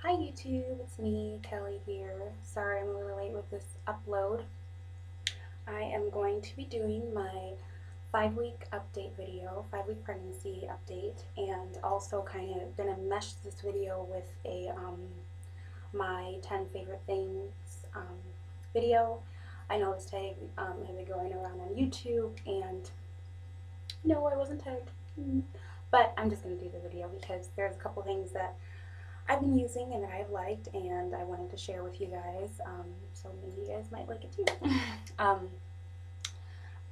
Hi YouTube, it's me, Kelly here. Sorry I'm a little late with this upload. I am going to be doing my 5-week update video, 5-week pregnancy update, and also kind of going to mesh this video with a my 10 favorite things video. I know this tag has been going around on YouTube, and no, I wasn't tagged. But I'm just going to do the video because there's a couple things that I've been using and that I've liked, and I wanted to share with you guys. So maybe you guys might like it too.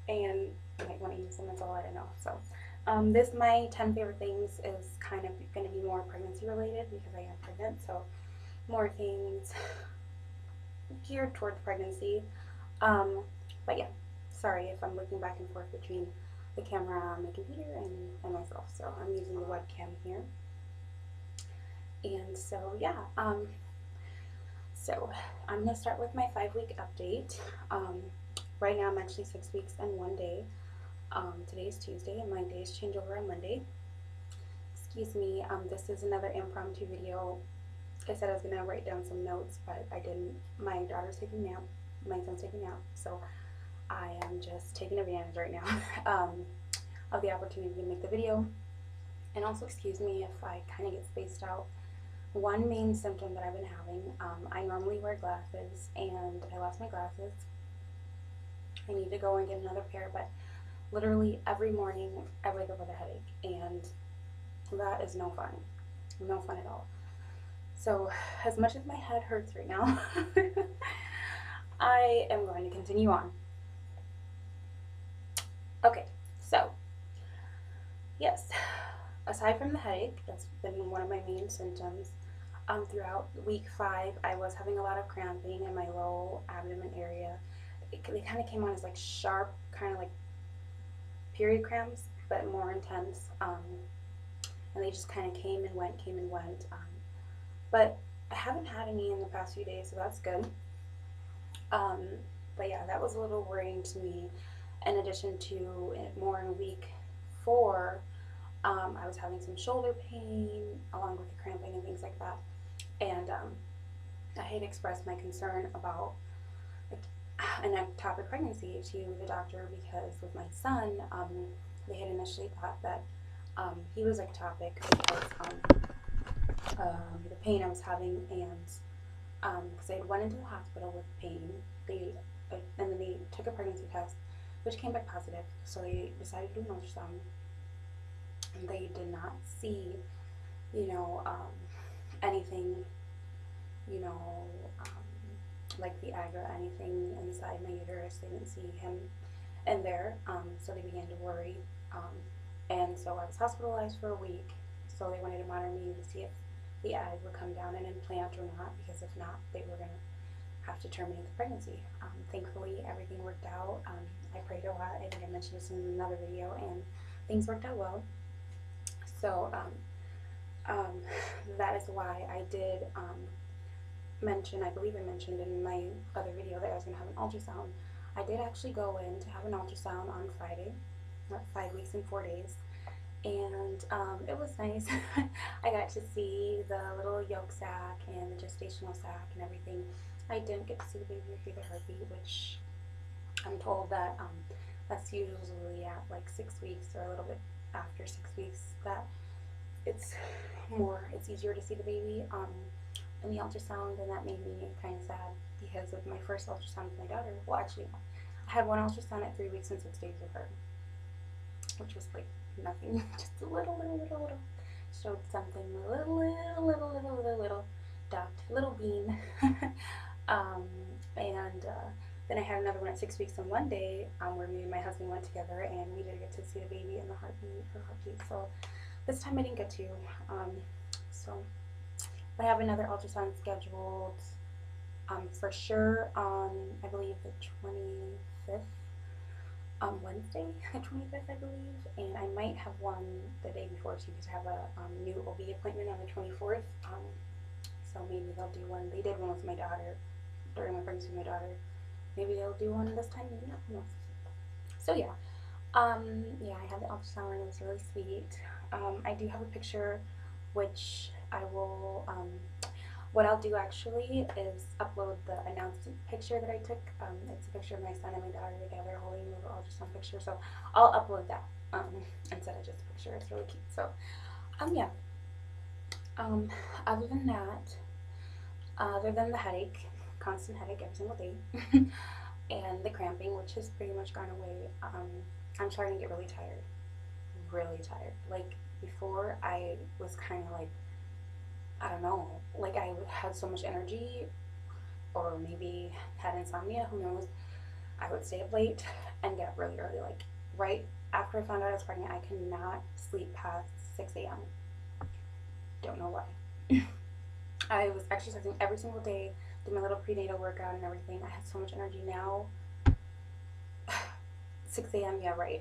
And you might want to use them. That's all I don't know. So this my 10 favorite things is kind of going to be more pregnancy related because I am pregnant. So more things geared towards pregnancy. But yeah, sorry if I'm looking back and forth between the camera on my computer and myself. So I'm using the webcam here. And so yeah, so I'm going to start with my 5-week update. Right now I'm actually 6 weeks and 1 day. Today's Tuesday and my days change over on Monday. Excuse me, this is another impromptu video. I said I was going to write down some notes, but I didn't. My daughter's taking a nap. My son's taking a nap, so I am just taking advantage right now of the opportunity to make the video. And also excuse me if I kind of get spaced out. One main symptom that I've been having, I normally wear glasses and I lost my glasses. I need to go and get another pair, but literally every morning I wake up with a headache, and that is no fun. No fun at all. So as much as my head hurts right now, I am going to continue on. Okay, so yes, aside from the headache, that's been one of my main symptoms. Throughout week 5, I was having a lot of cramping in my low abdomen area. They kind of came on as like sharp, kind of like period cramps, but more intense. And they just kind of came and went, came and went. But I haven't had any in the past few days, so that's good. But yeah, that was a little worrying to me. In addition to more in week 4, I was having some shoulder pain along with the cramping and things like that. And I had expressed my concern about an ectopic pregnancy to the doctor because with my son, they had initially thought that he was ectopic because the pain I was having, and because I went into the hospital with pain, and then they took a pregnancy test, which came back positive. So they decided to do an ultrasound, and they did not see, you know, anything, you know, like the egg or anything inside my uterus. They didn't see him in there, so they began to worry. And so I was hospitalized for a week. So they wanted to monitor me to see if the egg would come down and implant or not, because if not, they were going to have to terminate the pregnancy. Thankfully, everything worked out. I prayed a lot. I think I mentioned this in another video, and things worked out well. So that is why I did mention, I believe I mentioned in my other video that I was going to have an ultrasound. I did actually go in to have an ultrasound on Friday, 5 weeks and 4 days, and it was nice. I got to see the little yolk sac and the gestational sac and everything. I didn't get to see the baby or hear the heartbeat, which I'm told that that's usually at like 6 weeks or a little bit after 6 weeks that it's easier to see the baby in the ultrasound, and that made me kind of sad because with my first ultrasound with my daughter, well, actually, I had one ultrasound at 3 weeks and 6 days with her, which was like nothing, just a little, showed something, little dot, little bean. And then I had another one at 6 weeks and 1 day, where me and my husband went together, and we did get to see the baby and her heartbeat. So this time I didn't get to. So I have another ultrasound scheduled for sure on, I believe, the 25th, Wednesday, the 25th, I believe, and I might have one the day before too, because I have a new OB appointment on the 24th. So maybe they'll do one. They did one with my daughter during my pregnancy with my daughter. Maybe they'll do one this time. Maybe not. Who knows? So yeah, yeah, I had the ultrasound. It was really sweet. I do have a picture, which I will What I'll do actually is upload the announcement picture that I took. It's a picture of my son and my daughter together holding a little ultrasound picture. So I'll upload that instead of just a picture. It's really cute. So yeah. Um, other than that, other than the headache, constant headache every single day, and the cramping, which has pretty much gone away, I'm starting to get really tired. Really tired. Like before, I was kind of like, I don't know, like I had so much energy, or maybe had insomnia, who knows. I would stay up late and get up really early. Like right after I found out I was pregnant, I cannot sleep past 6 a.m. Don't know why. I was exercising every single day, did my little prenatal workout and everything. I had so much energy now. 6 a.m., yeah, right.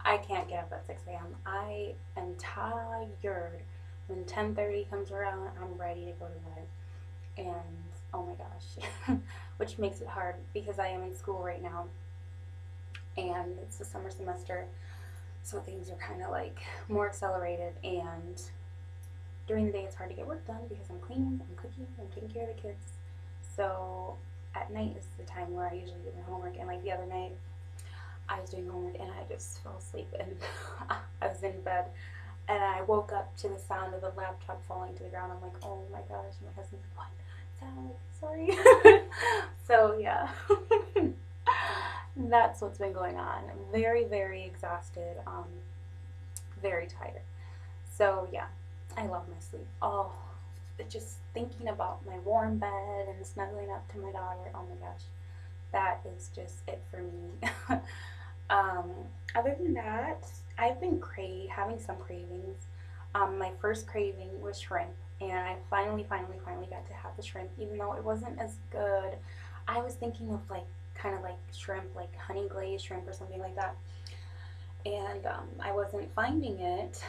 I can't get up at 6 a.m. I am tired. When 10:30 comes around, I'm ready to go to bed. And oh my gosh, which makes it hard because I am in school right now and it's the summer semester, so things are kind of like more accelerated. And during the day, it's hard to get work done because I'm cleaning, I'm cooking, I'm taking care of the kids. So at night is the time where I usually do my homework. And like the other night, I was doing homework and I just fell asleep and I was in bed and I woke up to the sound of the laptop falling to the ground. I'm like, oh my gosh, my husband's like, what sound? Sorry. So yeah, that's what's been going on. I'm very, very exhausted, very tired. So yeah, I love my sleep. Oh, just thinking about my warm bed and snuggling up to my daughter. Oh my gosh, that is just it for me. um, Other than that, I've been having some cravings. My first craving was shrimp, and I finally got to have the shrimp, even though it wasn't as good. I was thinking of like kind of like shrimp, like honey glazed shrimp or something like that, and I wasn't finding it.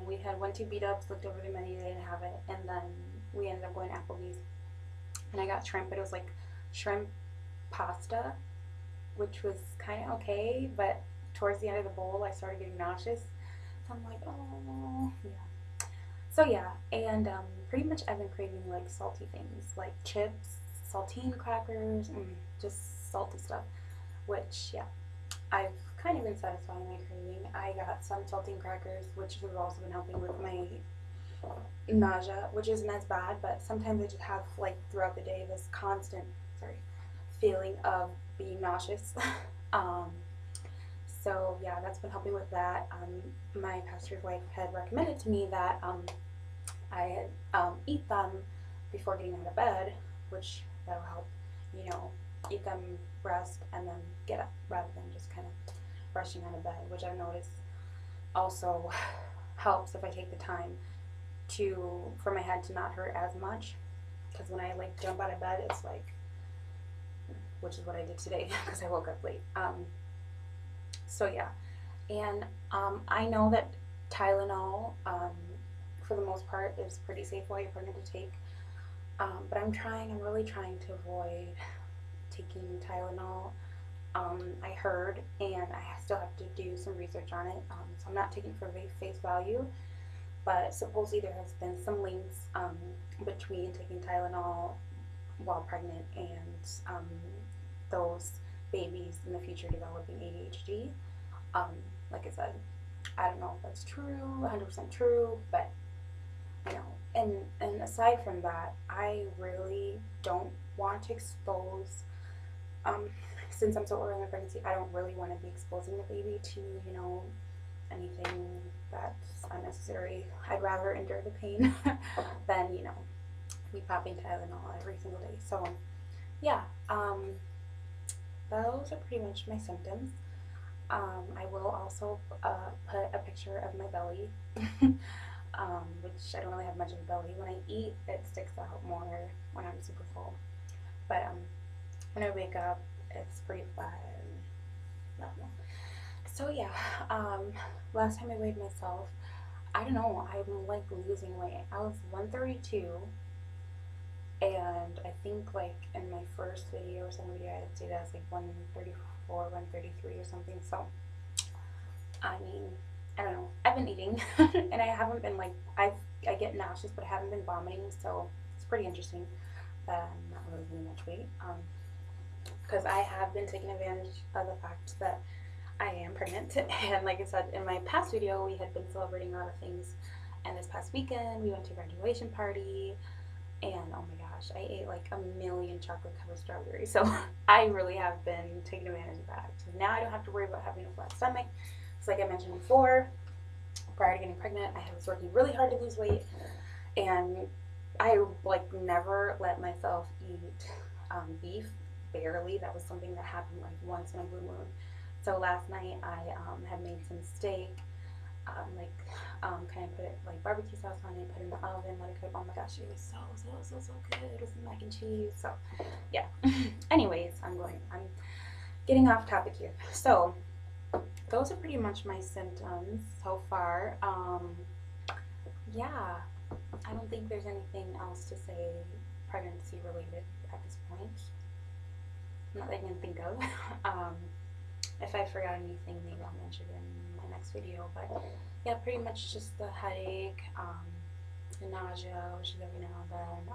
We had went to B Dubs, looked over the menu, they didn't have it, and then we ended up going to Applebee's, and I got shrimp, but it was like shrimp pasta, which was kind of okay, but towards the end of the bowl, I started getting nauseous. So I'm like, oh, yeah. So yeah, and pretty much I've been craving like salty things, like chips, saltine crackers, and just salty stuff. Which yeah, I've kind of been satisfying my craving. I got some saltine crackers, which has also been helping with my nausea, which isn't as bad, but sometimes I just have like throughout the day this constant, sorry, feeling of being nauseous. um, so yeah, that's been helping with that. My pastor's wife had recommended to me that I eat them before getting out of bed, which that'll help, eat them, rest, and then get up rather than just kind of rushing out of bed, which I've noticed also helps if I take the time for my head to not hurt as much. Because when I like jump out of bed, it's like, which is what I did today because I woke up late. So yeah, and I know that Tylenol, for the most part, is pretty safe while you're pregnant to take. But I'm really trying to avoid taking Tylenol. I heard, and I still have to do some research on it. So I'm not taking it for face value, but supposedly there has been some links between taking Tylenol while pregnant and those babies in the future developing ADHD. Um, like I said, I don't know if that's true, 100% true, but you know. And aside from that, I really don't want to expose. Since I'm so early in my pregnancy, I don't really want to be exposing the baby to anything that's unnecessary. I'd rather endure the pain than be popping Tylenol every single day. So yeah, those are pretty much my symptoms. I will also put a picture of my belly, which I don't really have much of a belly. When I eat, it sticks out more when I'm super full. But when I wake up, it's pretty flat and normal. So yeah, last time I weighed myself, I don't know, I'm like losing weight. I was 132, and I think like in my first video or some video I had said I was like 134, 133 or something. So I mean, I don't know. I've been eating and I haven't been like I get nauseous, but I haven't been vomiting, so it's pretty interesting that I'm not really losing much weight. Because I have been taking advantage of the fact that I am pregnant. And like I said in my past video, we had been celebrating a lot of things. And this past weekend, we went to a graduation party. And oh my gosh, I ate like a million chocolate covered strawberries. So I really have been taking advantage of that. So now I don't have to worry about having a flat stomach. So like I mentioned before, prior to getting pregnant, I was working really hard to lose weight. And I like never let myself eat beef, barely. That was something that happened like once in a blue moon. So last night I had made some steak, kind of put it like barbecue sauce on it, put it in the oven, let it cook. Oh my gosh, it was so good. It was mac and cheese. So yeah. Anyways, I'm getting off topic here. So those are pretty much my symptoms so far. Yeah, I don't think there's anything else to say pregnancy related at this point. Not that I can think of. If I forgot anything, maybe I'll mention it in my next video. But yeah, pretty much just the headache, the nausea, which is every now and then.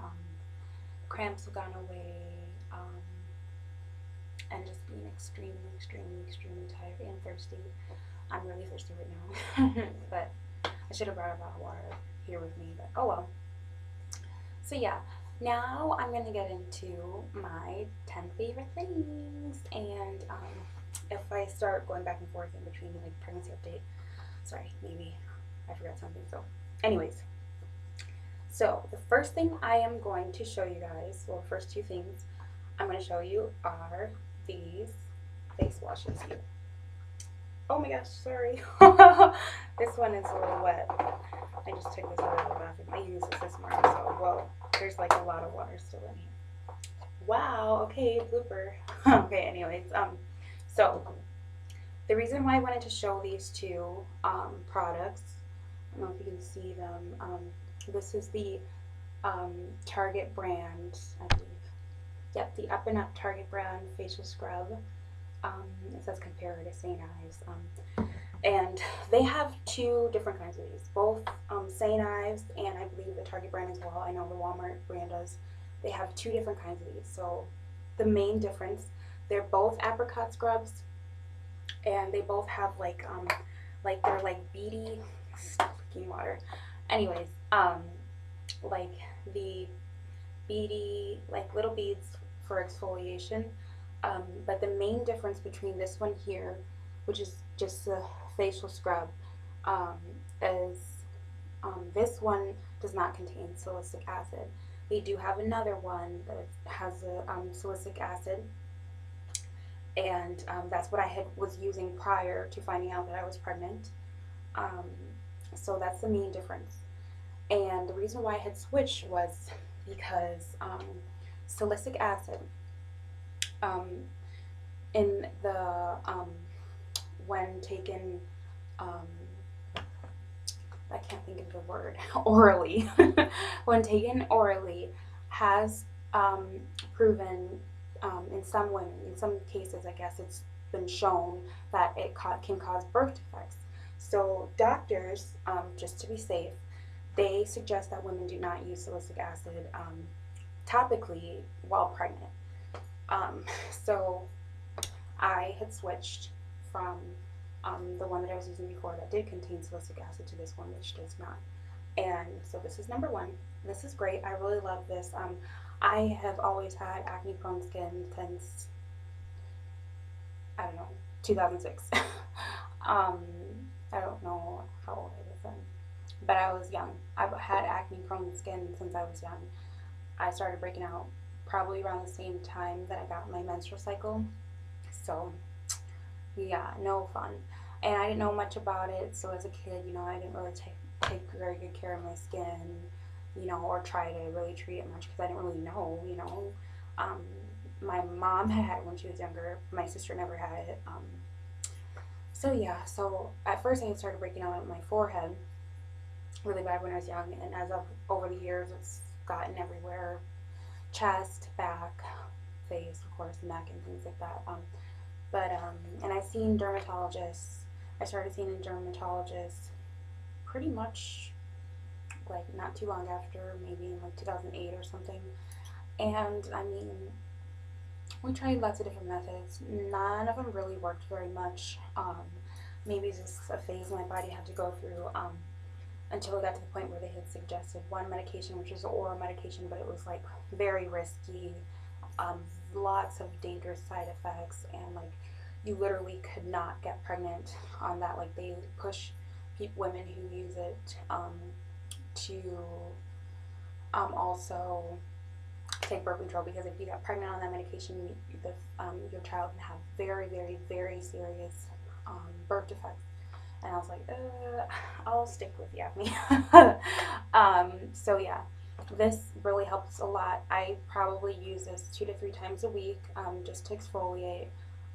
Cramps have gone away, and just being extremely tired and thirsty. I'm really thirsty right now, but I should have brought a bottle of water here with me, but oh well. So yeah, now I'm going to get into my 10 favorite things, and if I start going back and forth in between like pregnancy update, sorry, maybe I forgot something. So anyways, so the first thing I am going to show you guys, well, the first two things I'm going to show you are these face washes here. Oh my gosh, sorry. This one is a little wet. I just took this out of the bathroom. I used this morning, so whoa, there's like a lot of water still in here. Wow, okay, blooper. Okay, anyways, so the reason why I wanted to show these two products, I don't know if you can see them. This is the Target brand, I believe. Yep, the Up and Up Target brand facial scrub. It says compare to St. Ives. And they have two different kinds of these, both St. Ives and I believe the Target brand as well. I know the Walmart brand does. They have two different kinds of these. So the main difference, they're both apricot scrubs, and they both have like they're like beady, leaking water. Anyways, like the beady, like little beads for exfoliation. But the main difference between this one here, which is just the facial scrub, is this one does not contain salicylic acid. They do have another one that has a salicylic acid, and that's what I was using prior to finding out that I was pregnant. So that's the main difference. And the reason why I had switched was because salicylic acid, in the when taken, I can't think of the word, orally, when taken orally, has proven in some women, in some cases, I guess it's been shown that it can cause birth defects. So doctors, just to be safe, they suggest that women do not use salicylic acid topically while pregnant. So I had switched from the one that I was using before that did contain salicylic acid to this one, which does not. And so this is number one. This is great. I really love this. I have always had acne prone skin since, I don't know, 2006. I don't know how old I was then, but I was young. I've had acne prone skin since I was young. I started breaking out probably around the same time that I got my menstrual cycle. So yeah, no fun. And I didn't know much about it, so as a kid, you know, I didn't really take very good care of my skin, you know, or try to really treat it much because I didn't really know, you know. My mom had it when she was younger. My sister never had it. So yeah, so at first I had started breaking out on my forehead really bad when I was young, and as of over the years, it's gotten everywhere. Chest, back, face, of course, neck, and things like that. And I've seen dermatologists. I started seeing a dermatologist pretty much like not too long after, maybe in like 2008 or something. And I mean, we tried lots of different methods. None of them really worked very much. Maybe it's just a phase my body had to go through, until it got to the point where they had suggested one medication, which is an oral medication, but it was like very risky, um, lots of dangerous side effects, and like you literally could not get pregnant on that. Like they push women who use it to also take birth control, because if you get pregnant on that medication, your child can have very, very, very serious birth defects. And I was like, I'll stick with Yavni. So yeah, this really helps a lot. I probably use this 2 to 3 times a week, just to exfoliate,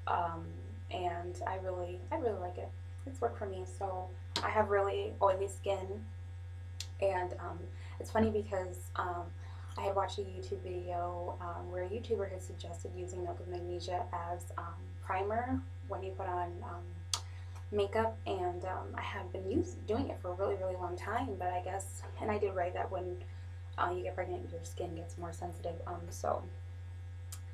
um, and I really like it. It's worked for me. So I have really oily skin, and it's funny because I had watched a YouTube video where a YouTuber had suggested using milk of magnesia as primer when you put on makeup, and I have been doing it for a really, really long time, but I guess, and I did write that when you get pregnant, your skin gets more sensitive. So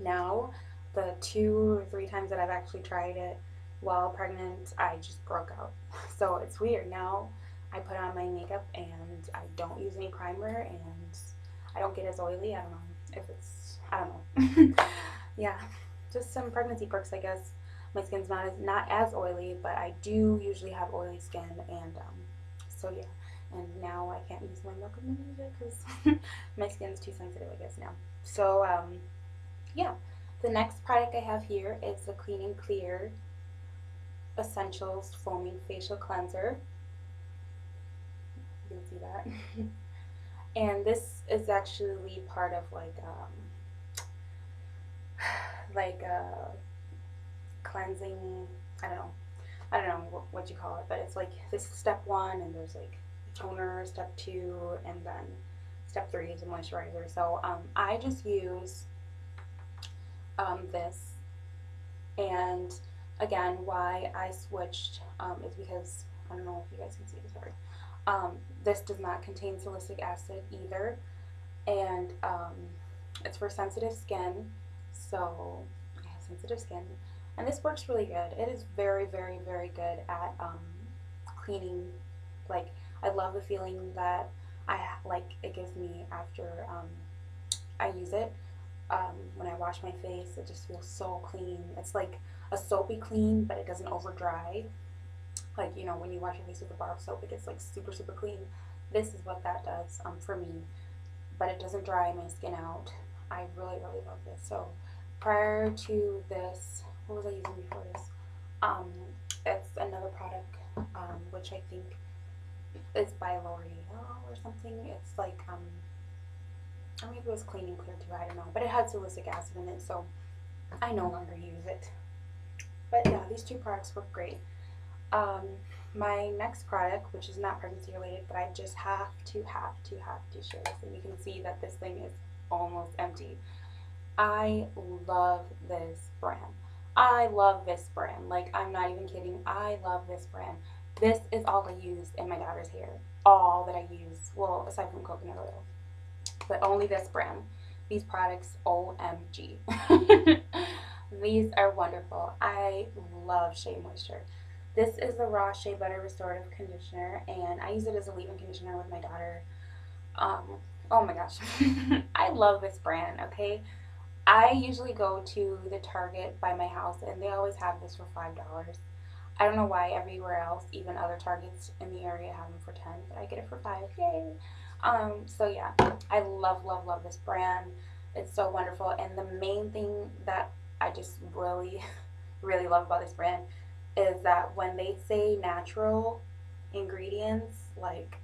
now, the 2 or 3 times that I've actually tried it while pregnant, I just broke out. So it's weird. Now I put on my makeup and I don't use any primer, and I don't get as oily. I don't know if it's, I don't know. Yeah, just some pregnancy perks, I guess. My skin's not as oily, but I do usually have oily skin, and so yeah. And now I can't use my milk of magnesia because my skin's too sensitive, I guess now. So yeah, the next product I have here is the Clean and Clear Essentials Foaming Facial Cleanser. You can see that. And this is actually part of like cleansing. I don't know. I don't know what you call it, but it's like this is step 1, and there's like toner, step 2, and then step 3 is a moisturizer. So I just use this, and again, why I switched is because, I don't know if you guys can see this, sorry. This does not contain salicylic acid either, and it's for sensitive skin, so I have sensitive skin, and this works really good. It is very, very, very good at cleaning. Like, I love the feeling that it gives me after I use it. When I wash my face, it just feels so clean. It's like a soapy clean, but it doesn't over dry. Like, you know, when you wash your face with a bar of soap, it gets like super, super clean. This is what that does for me, but it doesn't dry my skin out. I really, really love this. So prior to this, what was I using before this? It's another product, which I think is by L'Oreal or something. It's like, or maybe it was Clean and Clear too, I don't know. But it had salicylic acid in it, so I no longer use it. But yeah, these two products work great. My next product, which is not pregnancy related, but I just have to share this, and you can see that this thing is almost empty. I love this brand. I love this brand. Like, I'm not even kidding. I love this brand. This is all I use in my daughter's hair. All that I use. Well, aside from coconut oil. But only this brand. These products, OMG. These are wonderful. I love Shea Moisture. This is the Raw Shea Butter Restorative Conditioner, and I use it as a leave-in conditioner with my daughter. Oh my gosh. I love this brand, okay? I usually go to the Target by my house, and they always have this for $5. I don't know why everywhere else, even other Targets in the area, have them for 10, but I get it for 5. Yay! So yeah, I love, love, love this brand. It's so wonderful, and the main thing that I just really, really love about this brand is that when they say natural ingredients, like,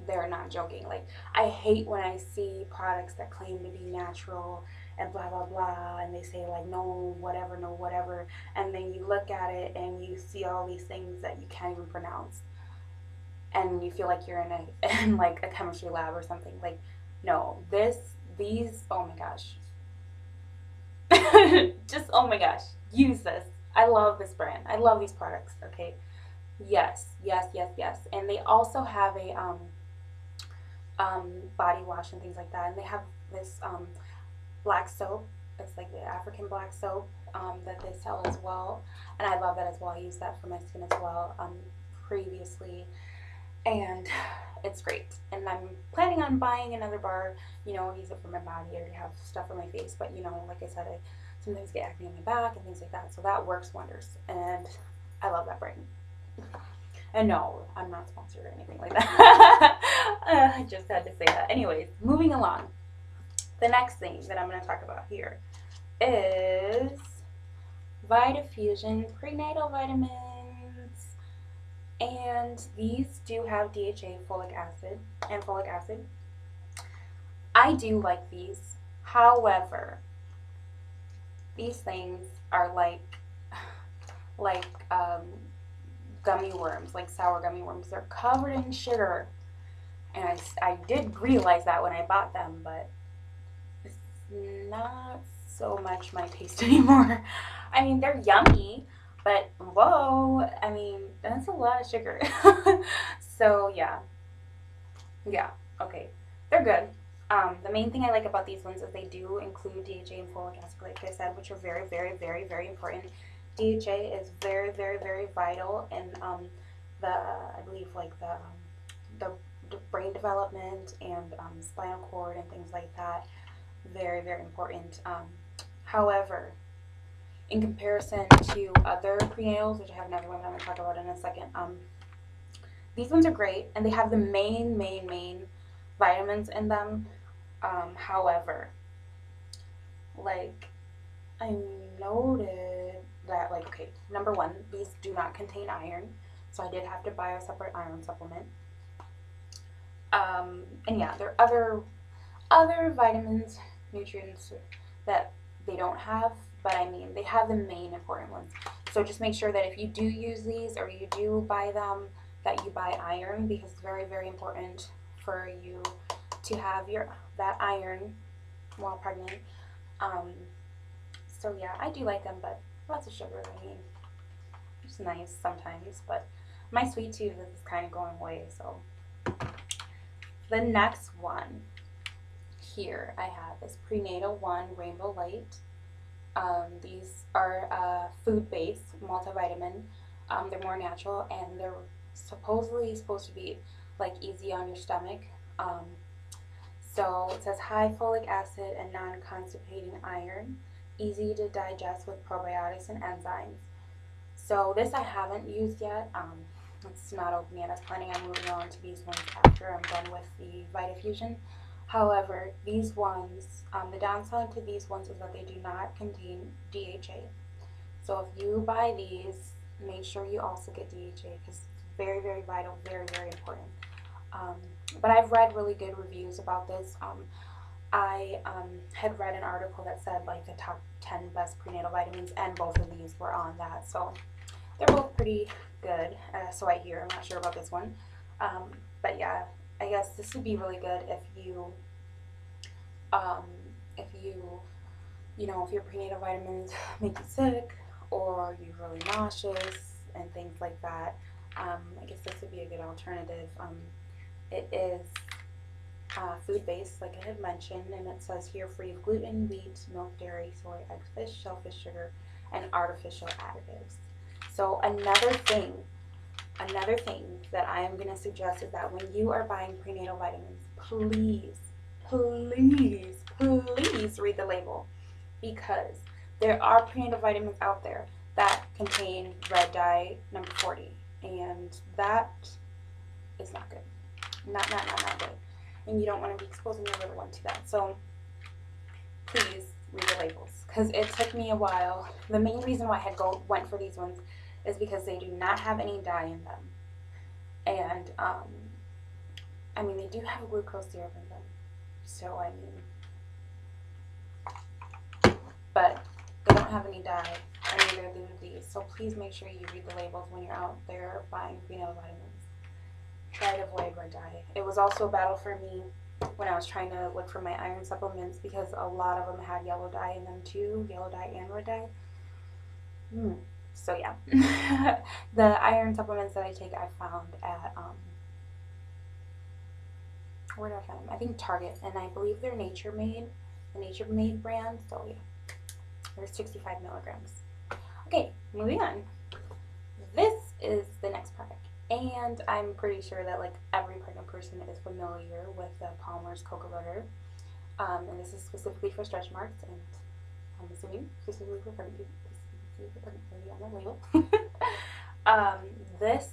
they're not joking. Like, I hate when I see products that claim to be natural and blah blah blah, and they say like no whatever, and then you look at it and you see all these things that you can't even pronounce, and you feel like you're in like a chemistry lab or something. Like, no, these, oh my gosh. Just, oh my gosh, use this. I love this brand. I love these products, okay? Yes, yes, yes, yes. And they also have a body wash and things like that. And they have this black soap. It's like the African black soap that they sell as well. And I love that as well. I use that for my skin as well previously. And it's great. And I'm planning on buying another bar, you know, use it for my body. I already have stuff for my face, but you know, like I said, I sometimes get acne on my back and things like that. So that works wonders. And I love that brand. And no, I'm not sponsored or anything like that. I just had to say that. Anyways, moving along. The next thing that I'm going to talk about here is Vitafusion prenatal vitamins. And these do have DHA, folic acid, and folic acid. I do like these. However, these things are like gummy worms, like sour gummy worms. They're covered in sugar. And I did realize that when I bought them, but it's not so much my taste anymore. I mean, they're yummy, but whoa, I mean, that's a lot of sugar. So, yeah, okay. They're good. The main thing I like about these ones is they do include DHA and folic acid, like I said, which are very, very, very, very important. DHA is very, very, very vital in I believe, like the brain development and spinal cord and things like that. Very, very important. However, in comparison to other prenatals, which I have another one that I'm going to talk about in a second, these ones are great and they have the main vitamins in them. However, like I noted that, like, okay, number one, these do not contain iron, so I did have to buy a separate iron supplement. And yeah, there are other vitamins, nutrients that they don't have, but I mean, they have the main important ones. So just make sure that if you do use these or you do buy them, that you buy iron, because it's very, very important for you to have that iron while pregnant. So yeah, I do like them, but lots of sugar. I mean, it's nice sometimes, but my sweet tooth is kind of going away. So the next one here I have is Prenatal One Rainbow Light. These are food-based multivitamin. They're more natural and they're supposedly supposed to be like easy on your stomach. So it says high folic acid and non-constipating iron, easy to digest with probiotics and enzymes. So this I haven't used yet. It's not open yet. I was planning on moving on to these ones after I'm done with the Vitafusion. However, these ones, the downside to these ones is that they do not contain DHA. So if you buy these, make sure you also get DHA because it's very, very vital, very, very important. But I've read really good reviews about this. I had read an article that said like the top 10 best prenatal vitamins, and both of these were on that. So they're both pretty good. So I hear. I'm not sure about this one. But yeah, I guess this would be really good um, if your prenatal vitamins make you sick or you're really nauseous and things like that. I guess this would be a good alternative. It is food-based, like I had mentioned, and it says here free of gluten, wheat, milk, dairy, soy, eggs, fish, shellfish, sugar, and artificial additives. So another thing that I am going to suggest is that when you are buying prenatal vitamins, please, please, please read the label, because there are prenatal vitamins out there that contain red dye number 40, and that is not good. Not good. And you don't want to be exposing your little one to that. So please read the labels, because it took me a while. The main reason why I went for these ones is because they do not have any dye in them. And, I mean, they do have glucose syrup in them. So, I mean, but they don't have any dye, and neither do these. So please make sure you read the labels when you're out there buying prenatal vitamins. Try to avoid red dye. It was also a battle for me when I was trying to look for my iron supplements, because a lot of them had yellow dye in them too, yellow dye and red dye. So yeah, the iron supplements that I take I found at where did I find them? I think Target, and I believe they're Nature Made, the Nature Made brand. So yeah, there's 65 milligrams. Okay, moving on. This is the next product, and I'm pretty sure that like every pregnant person is familiar with the Palmer's Cocoa Butter, and this is specifically for stretch marks, and I'm assuming specifically for pregnant people. You can see the pregnant lady on the label. This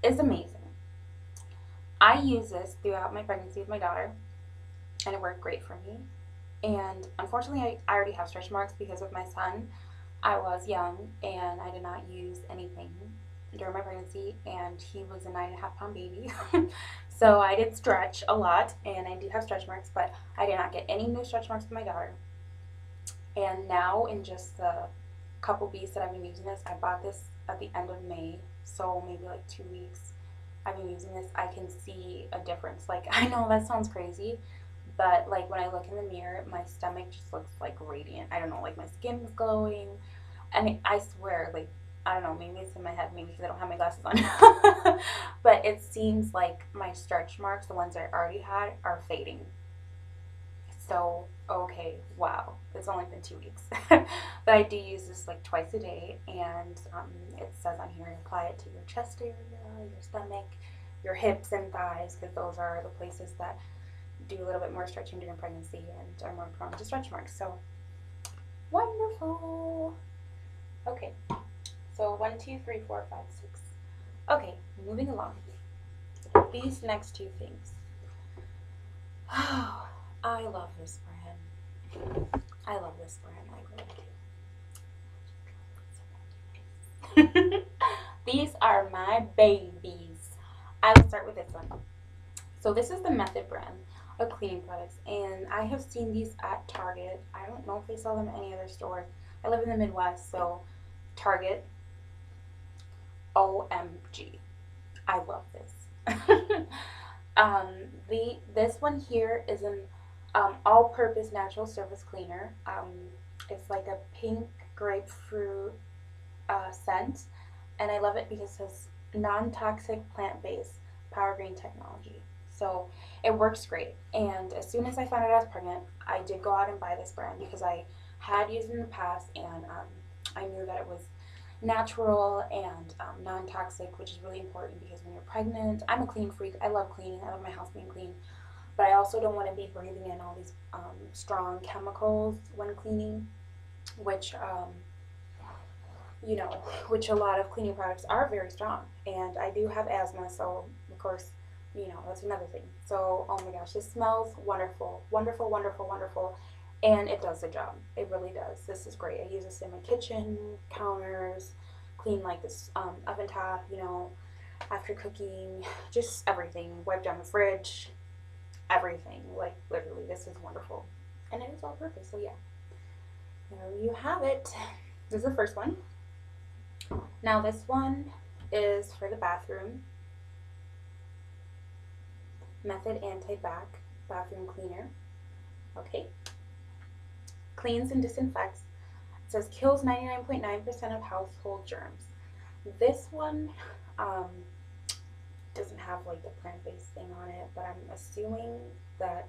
is amazing. I use this throughout my pregnancy with my daughter, and it worked great for me. And unfortunately, I already have stretch marks because with my son, I was young and I did not use anything during my pregnancy, and he was a 9.5 pound baby. So I did stretch a lot, and I do have stretch marks, but I did not get any new stretch marks with my daughter. And now, in just the couple weeks that I've been using this, I bought this at the end of May, so maybe like 2 weeks. I've been using this, I can see a difference. Like, I know that sounds crazy, but like when I look in the mirror, my stomach just looks like radiant. I don't know, like my skin is glowing. I mean, I swear, like, I don't know, maybe it's in my head, maybe because I don't have my glasses on. But it seems like my stretch marks, the ones I already had, are fading. So, okay, wow, it's only been 2 weeks. But I do use this like twice a day, and it says on here, apply it to your chest area, your stomach, your hips and thighs, because those are the places that do a little bit more stretching during pregnancy and are more prone to stretch marks. So, wonderful. Okay, so 1, 2, 3, 4, 5, 6. Okay, moving along. These next two things. Oh, I love this brand. I love this brand. I really do. These are my babies. I will start with this one. So this is the Method brand of cleaning products, and I have seen these at Target. I don't know if they sell them at any other store. I live in the Midwest, so Target. OMG, I love this. um, this one here is an all-purpose natural surface cleaner. It's like a pink grapefruit scent, and I love it because it says non-toxic plant-based power green technology. So it works great. And as soon as I found out I was pregnant, I did go out and buy this brand because I had used it in the past, and I knew that it was natural and non-toxic, which is really important because when you're pregnant, I'm a clean freak. I love cleaning. I love my house being clean, but I also don't want to be breathing in all these strong chemicals when cleaning, which you know, which a lot of cleaning products are very strong. And I do have asthma, so of course, you know, that's another thing. So, oh my gosh, this smells wonderful, wonderful, wonderful, wonderful, and it does the job. It really does. This is great. I use this in my kitchen, counters, clean like this oven top, you know, after cooking, just everything. Wipe down the fridge, everything. Like literally, this is wonderful, and it is all purpose. So yeah, there you have it. This is the first one. Now this one is for the bathroom. Method Anti-Bac Bathroom Cleaner. Okay. Cleans and disinfects. It says kills 99.9% of household germs. This one doesn't have like the plant-based thing on it, but I'm assuming that,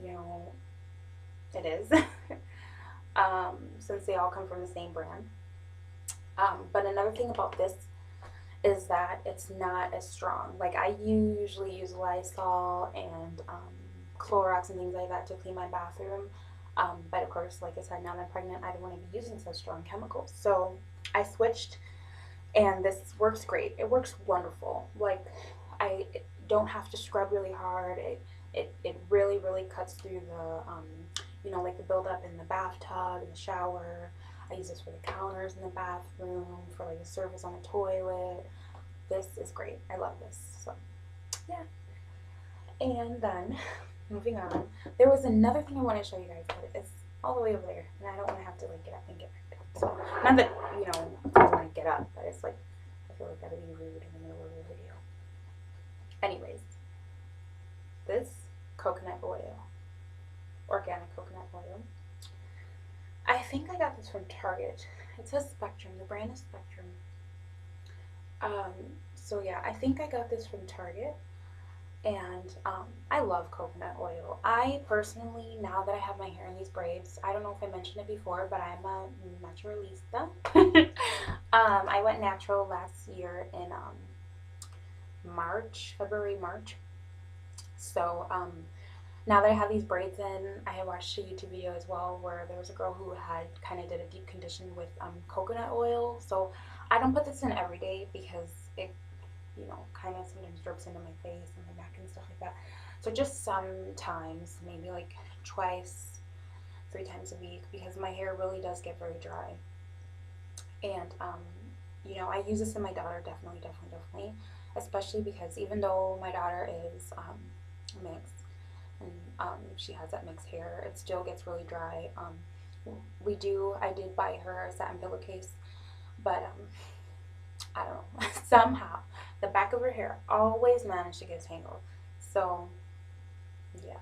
you know, it is. Since they all come from the same brand. But another thing about this is that it's not as strong. Like I usually use Lysol and Clorox and things like that to clean my bathroom. But of course, like I said, now that I'm pregnant, I don't want to be using such strong chemicals. So I switched, and this works great. It works wonderful. Like I don't have to scrub really hard. It really, really cuts through the, you know, like the buildup in the bathtub, in the shower. I use this for the counters in the bathroom, for like the surface on the toilet. This is great. I love this. So, yeah. And then, moving on, there was another thing I want to show you guys, but it's all the way over there, and I don't want to have to like get up and get back down. So, not that, you know, I want to get up, but it's like, I feel like that would be rude in the middle of a video. Anyways, this coconut oil, organic coconut oil. I think I got this from Target. It says Spectrum. The brand is Spectrum. Um, so yeah, I think I got this from Target. And I love coconut oil. I personally, now that I have my hair in these braids, I don't know if I mentioned it before, but I'm a naturalista. I went natural last year in March, February, March. So now that I have these braids in, I had watched a YouTube video as well where there was a girl who had kind of did a deep condition with coconut oil. So I don't put this in every day because it, you know, kind of sometimes drips into my face and my neck and stuff like that. So just sometimes, maybe like twice, 3 times a week, because my hair really does get very dry. And you know, I use this in my daughter definitely, definitely, definitely, especially because even though my daughter is mixed and she has that mixed hair, it still gets really dry. I did buy her a satin pillowcase, but I don't know, somehow the back of her hair always managed to get tangled. So yeah,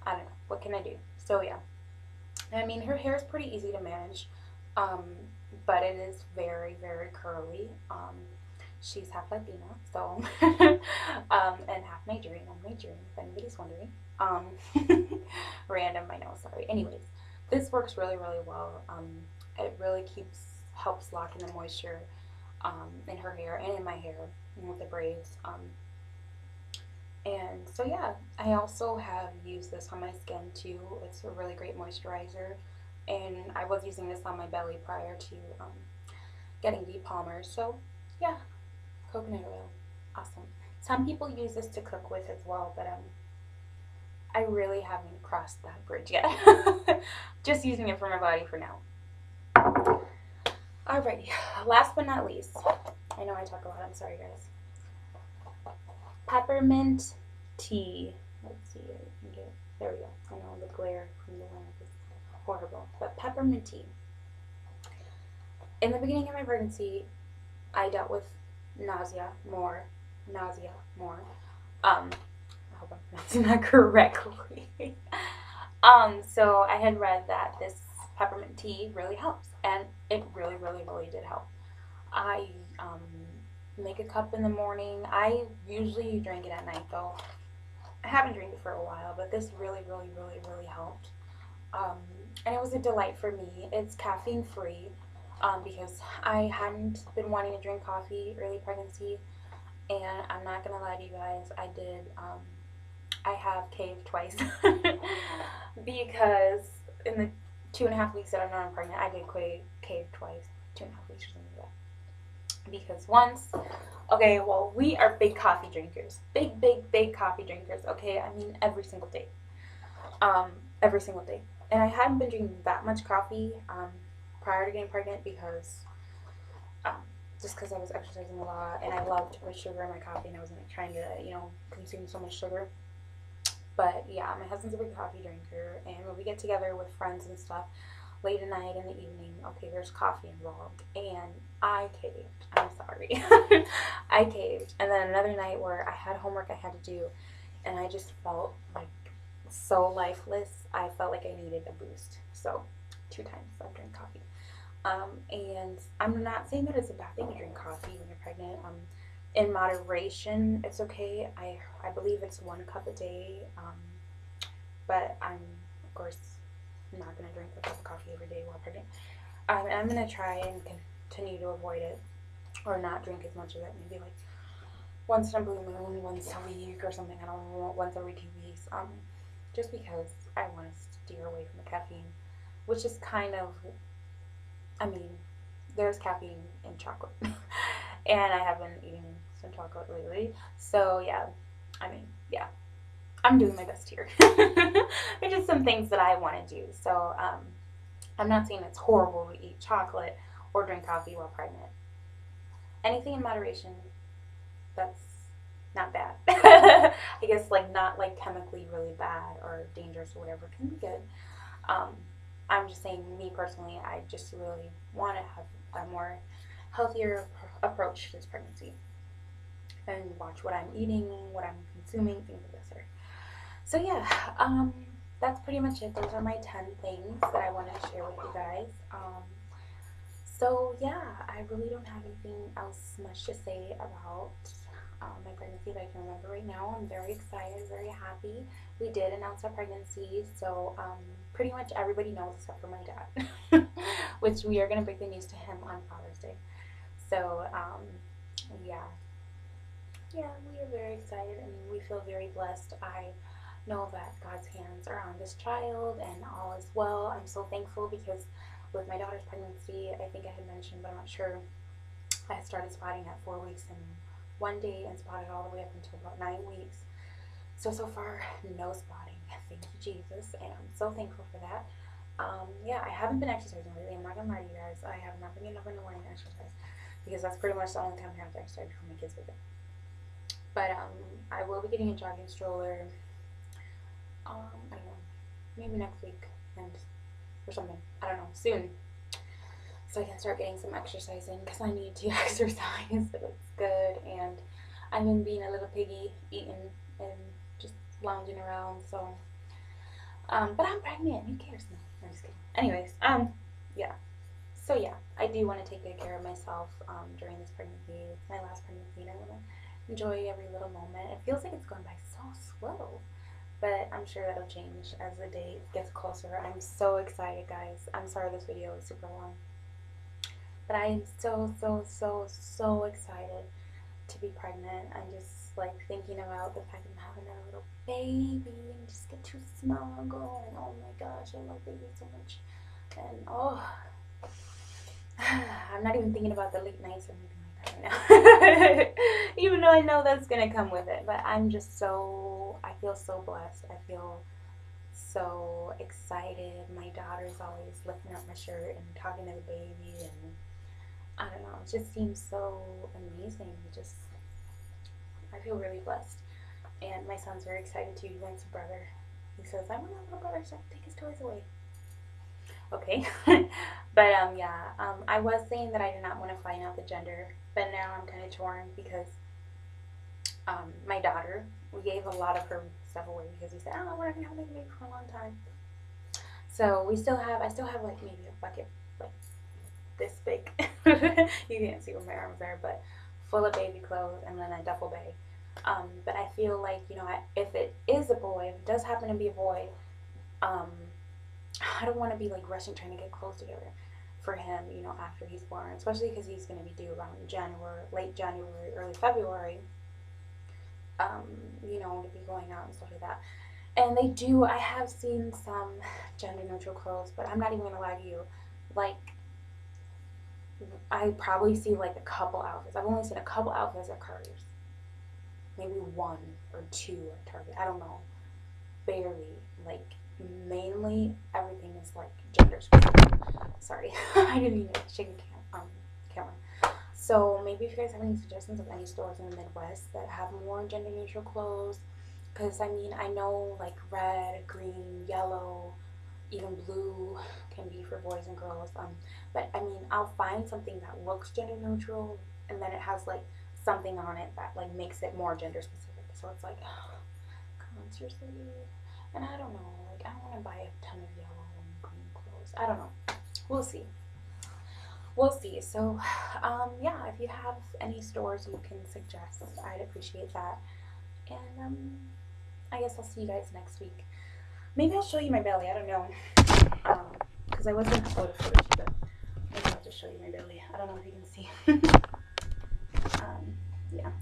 I don't know, what can I do? So yeah, I mean, her hair is pretty easy to manage, um, but it is very, very curly. She's half Latina, so and half Nigerian. I'm Nigerian, if anybody's wondering. Random, I know. Sorry. Anyways, this works really, really well. It really helps lock in the moisture in her hair and in my hair with the braids. And so yeah, I also have used this on my skin too. It's a really great moisturizer, and I was using this on my belly prior to getting deep palmers. So yeah, coconut oil, awesome. Some people use this to cook with as well, but I really haven't crossed that bridge yet. Just using it for my body for now. Alrighty, last but not least, I know I talk a lot. I'm sorry, guys. Peppermint tea. Let's see, I can get, there we go. I know the glare from the lamp is horrible, but peppermint tea. In the beginning of my pregnancy, I dealt with nausea more. I hope I'm pronouncing that correctly. So I had read that this peppermint tea really helps, and it really, really, really did help. I make a cup in the morning. I usually drink it at night though. I haven't drank it for a while, but this really, really, really, really helped. Um, and it was a delight for me. It's caffeine free because I hadn't been wanting to drink coffee early pregnancy, and I'm not gonna lie to you guys, I did. I have caved twice because in the 2.5 weeks that I've known I'm pregnant, I did cave twice, 2.5 weeks or something like that. Because once, okay, well, we are big coffee drinkers, big, big, big coffee drinkers. Okay, I mean every single day, every single day. And I hadn't been drinking that much coffee prior to getting pregnant because um, just because I was exercising a lot and I loved to put sugar in my coffee and I wasn't trying to, you know, consume so much sugar. But yeah, my husband's a big coffee drinker, and when we get together with friends and stuff, late at night in the evening, okay, there's coffee involved, and I caved. I'm sorry. I caved. And then another night where I had homework I had to do, and I just felt like so lifeless. I felt like I needed a boost. So 2 times I've drank coffee. And I'm not saying that it's a bad thing to drink coffee when you're pregnant. In moderation, it's okay. I believe it's 1 cup a day, but I'm, of course, not going to drink a cup of coffee every day while pregnant. And I'm going to try and continue to avoid it or not drink as much of it. Maybe like once in a blue moon, once a week or something. I don't know, once every 2 weeks. Just because I want to steer away from the caffeine, which is kind of, I mean, there's caffeine in chocolate. And I have been eating some chocolate lately. So yeah, I mean, yeah, I'm doing my best here. There's just some things that I want to do. So I'm not saying it's horrible to eat chocolate or drink coffee while pregnant. Anything in moderation, that's not bad. I guess like not like chemically really bad or dangerous or whatever can be good. Um, I'm just saying, me personally, I just really want to have a more healthier approach to this pregnancy and watch what I'm eating, what I'm consuming, things of this sort. So yeah, that's pretty much it. Those are my 10 things that I wanted to share with you guys. So yeah, I really don't have anything else much to say about my pregnancy that I can remember right now. I'm very excited, very happy. We did announce our pregnancy, so pretty much everybody knows except for my dad, which we are going to break the news to him on Father's Day. So yeah, yeah, we are very excited and we feel very blessed. I know that God's hands are on this child and all is well. I'm so thankful because with my daughter's pregnancy, I think I had mentioned, but I'm not sure, I started spotting at 4 weeks and one day and spotted all the way up until about 9 weeks. So far, no spotting. Thank you, Jesus, and I'm so thankful for that. Yeah, I haven't been exercising lately. I'm not gonna lie to you guys. I have not been getting up in the morning to exercise because that's pretty much the only time I have to exercise before my kids wake up. But I will be getting a jogging stroller. I don't know, maybe next week and or something. I don't know, soon, so I can start getting some exercise in because I need to exercise. It looks good, and I've been being a little piggy, eating and just lounging around. So, but I'm pregnant. Who cares? No, I'm just kidding. Anyways, yeah. So yeah, I do want to take good care of myself during this pregnancy. It's my last pregnancy, and I want to enjoy every little moment. It feels like it's going by so slow, but I'm sure that'll change as the date gets closer. I'm so excited, guys. I'm sorry this video is super long, but I am so excited to be pregnant. I'm just like thinking about the fact that I'm having a little baby and just get to snuggle, and oh my gosh, I love babies so much. And oh, I'm not even thinking about the late nights or anything like that right now. Even though I know that's gonna come with it, but I'm just I feel so blessed. I feel so excited. My daughter's always lifting up my shirt and talking to the baby, and I don't know, it just seems so amazing. Just, I feel really blessed. And my son's very excited too. He wants a brother. He says, I want a little brother so I can take his toys away. Okay. But yeah, I was saying that I did not want to find out the gender, but now I'm kind of torn because my daughter, we gave a lot of her stuff away because we said, oh, we're not gonna have a baby for a long time. So I still have like maybe a bucket like this big. You can't see where my arms are, but full of baby clothes and then a duffel bag. But I feel like, you know, if it is a boy, if it does happen to be a boy, um, I don't want to be like rushing trying to get clothes together for him, you know, after he's born, especially because he's going to be due around January, late January, early February, you know, to be going out and stuff like that. And I have seen some gender neutral clothes, but I'm not even going to lie to you. Like, I probably see like a couple outfits. I've only seen a couple outfits at Carter's. Maybe one or two at Target. I don't know. Barely. Like, mainly everything is like gender specific. Sorry, I didn't even shake the camera. So maybe if you guys have any suggestions of any stores in the Midwest that have more gender neutral clothes, because I mean, I know like red, green, yellow, even blue can be for boys and girls. But I mean, I'll find something that looks gender neutral, and then it has like something on it that like makes it more gender specific. So it's like, come on, seriously. And I don't know, like I don't want to buy a ton of yellow and green clothes. I don't know. We'll see. We'll see. So, yeah, if you have any stores you can suggest, I'd appreciate that. And I guess I'll see you guys next week. Maybe I'll show you my belly. I don't know. Because I was going to upload a photo, but maybe I'll just show you my belly. I don't know if you can see. Yeah.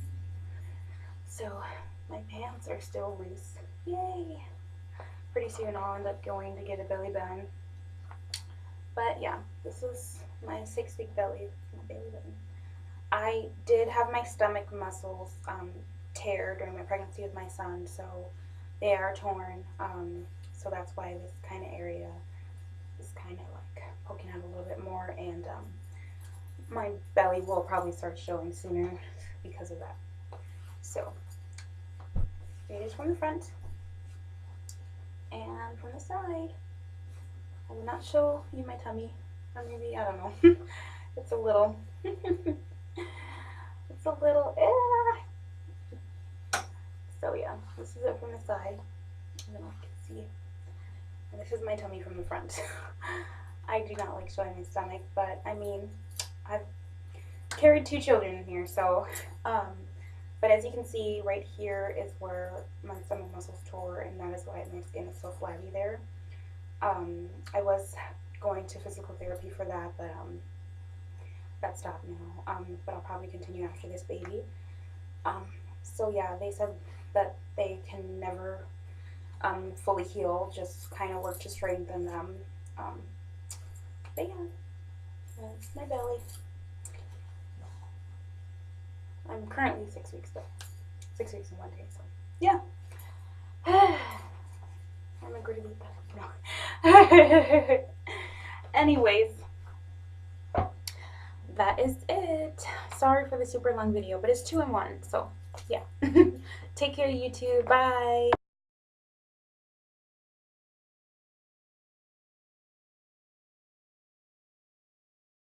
So my pants are still loose. Yay! Pretty soon I'll end up going to get a belly button. But yeah, this is my 6-week belly button. I did have my stomach muscles tear during my pregnancy with my son, so they are torn. So that's why this kind of area is kind of like poking out a little bit more, and my belly will probably start showing sooner because of that. So it is from the front and from the side. I will not show you my tummy, or maybe, I don't know. It's a little, it's a little, So yeah, this is it from the side. I don't know if you can see it. This is my tummy from the front. I do not like showing my stomach, but I mean, I've carried 2 children in here, so, but as you can see, right here is where my stomach muscles tore, and that is why my skin is so flabby there. I was going to physical therapy for that, but, that stopped now, but I'll probably continue after this baby. So yeah, they said that they can never, fully heal, just kind of work to strengthen them, but yeah, that's my belly. I'm currently 6 weeks, but 6 weeks and 1 day, so yeah. I'm a gritty no. Anyways, that is it. Sorry for the super long video, but it's 2 in 1, so yeah. Take care, YouTube. Bye.